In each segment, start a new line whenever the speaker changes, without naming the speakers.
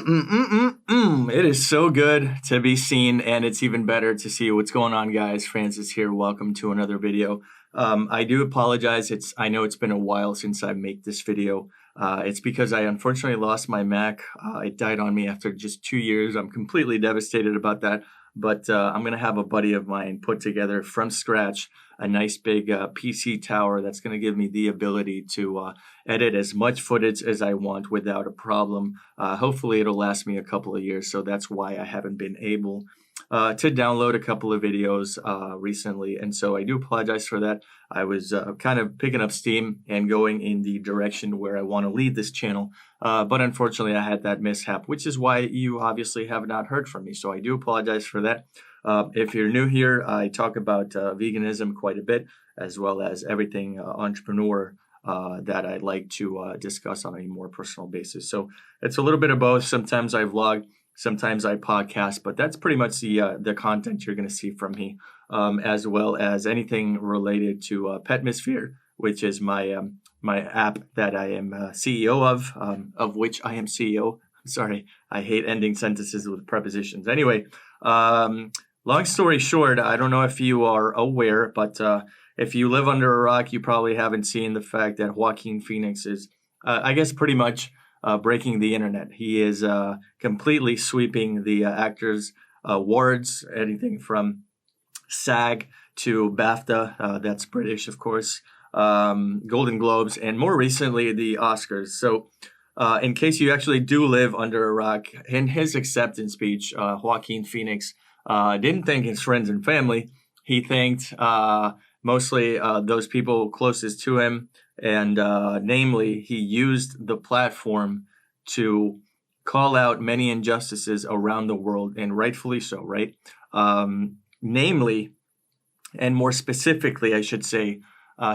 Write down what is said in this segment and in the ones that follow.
It is so good to be seen, and it's even better to see what's going on, guys. Francis here. Welcome to another video. I do apologize. I know it's been a while since I made this video. It's because I unfortunately lost my Mac. It died on me after just 2 years. I'm completely devastated about that. But I'm going to have a buddy of mine put together from scratch a nice big PC tower that's going to give me the ability to edit as much footage as I want without a problem. Hopefully it'll last me a couple of years, so that's why I haven't been able to download a couple of videos recently, and so I do apologize for that. I was kind of picking up steam and going in the direction where I want to lead this channel, but unfortunately I had that mishap, which is why you obviously have not heard from me, so I do apologize for that. If you're new here, I talk about veganism quite a bit, as well as everything entrepreneur that I like to discuss on a more personal basis. So it's a little bit of both. Sometimes I vlog, sometimes I podcast, but that's pretty much the content you're going to see from me, as well as anything related to Petmosphere, which is my app that I am CEO of which I am CEO. Sorry, I hate ending sentences with prepositions. Anyway, long story short, I don't know if you are aware, but if you live under a rock, you probably haven't seen the fact that Joaquin Phoenix is, I guess, pretty much breaking the internet. He is completely sweeping the actors' awards, anything from SAG to BAFTA, that's British, of course, Golden Globes, and more recently, the Oscars. So in case you actually do live under a rock, in his acceptance speech, Joaquin Phoenix didn't thank his friends and family. He thanked mostly those people closest to him, and namely, he used the platform to call out many injustices around the world, and rightfully so, right? Namely, and more specifically, I should say,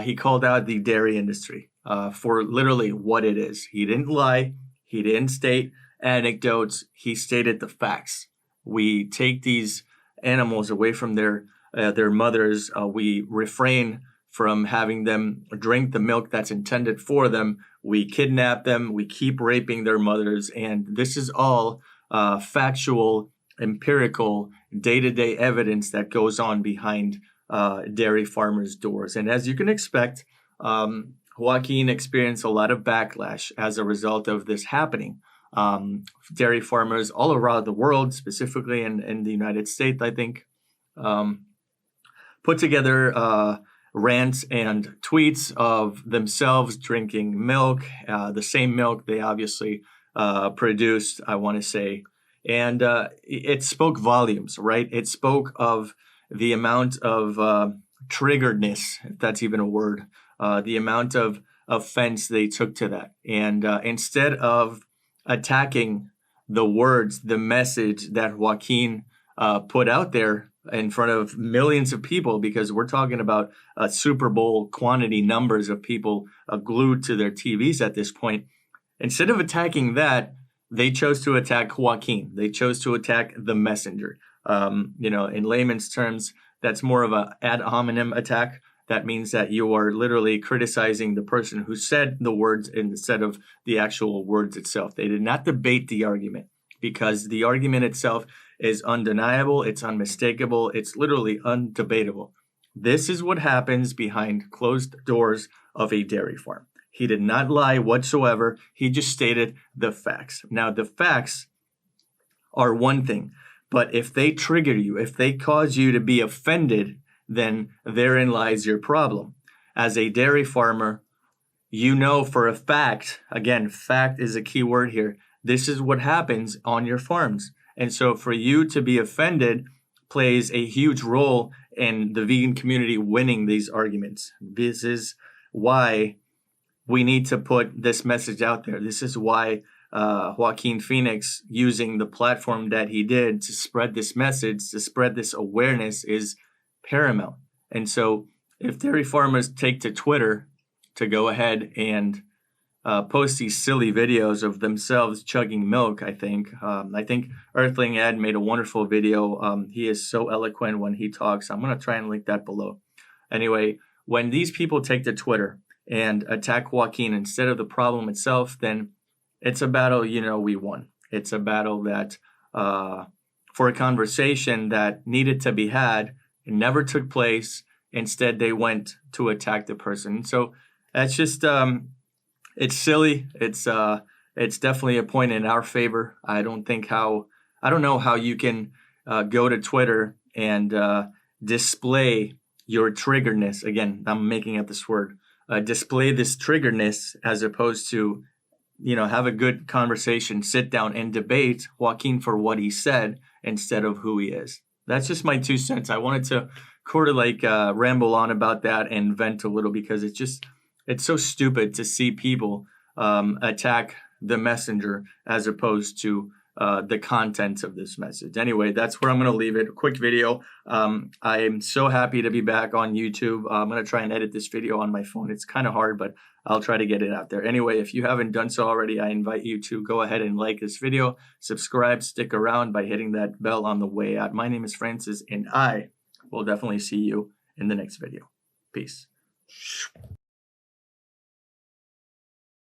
he called out the dairy industry for literally what it is. He didn't lie. He didn't state anecdotes. He stated the facts. We take these animals away from their mothers. We refrain from having them drink the milk that's intended for them. We kidnap them. We keep raping their mothers. And this is all factual, empirical, day-to-day evidence that goes on behind dairy farmers' doors. And as you can expect, Joaquin experienced a lot of backlash as a result of this happening. Dairy farmers all around the world, specifically in the United States, I think, put together rants and tweets of themselves drinking milk, the same milk they obviously produced, I want to say. And it spoke volumes, right? It spoke of the amount of triggeredness, if that's even a word, the amount of offense they took to that. And instead of attacking the words, the message that Joaquin put out there in front of millions of people, because we're talking about Super Bowl quantity numbers of people glued to their TVs at this point. Instead of attacking that, they chose to attack Joaquin. They chose to attack the messenger. In layman's terms, that's more of a ad hominem attack. That means that you are literally criticizing the person who said the words instead of the actual words itself. They did not debate the argument, because the argument itself is undeniable, it's unmistakable, it's literally undebatable. This is what happens behind closed doors of a dairy farm. He did not lie whatsoever. He just stated the facts. Now, the facts are one thing, but if they trigger you, if they cause you to be offended, then therein lies your problem. As a dairy farmer, you know for a fact, again, fact is a key word here, this is what happens on your farms. And so for you to be offended plays a huge role in the vegan community winning these arguments. This is why we need to put this message out there. This is why Joaquin Phoenix, using the platform that he did to spread this message, to spread this awareness, is paramount. And so if dairy farmers take to Twitter to go ahead and post these silly videos of themselves chugging milk, I think Earthling Ed made a wonderful video. He is so eloquent when he talks. I'm going to try and link that below. Anyway, when these people take to Twitter and attack Joaquin instead of the problem itself, then it's a battle we won. It's a battle that for a conversation that needed to be had, it never took place. Instead, they went to attack the person. So that's just it's silly. It's definitely a point in our favor. I don't know how you can go to Twitter and display your triggerness. Again, I'm making up this word. Display this triggerness as opposed to, have a good conversation, sit down and debate Joaquin for what he said instead of who he is. That's just my 2 cents. I wanted to ramble on about that and vent a little because it's so stupid to see people attack the messenger as opposed to the contents of this message. Anyway, that's where I'm going to leave it. A quick video. I am so happy to be back on YouTube. I'm going to try and edit this video on my phone. It's kind of hard, but I'll try to get it out there. Anyway, if you haven't done so already, I invite you to go ahead and like this video, subscribe, stick around by hitting that bell on the way out. My name is Francis, and I will definitely see you in the next video. Peace.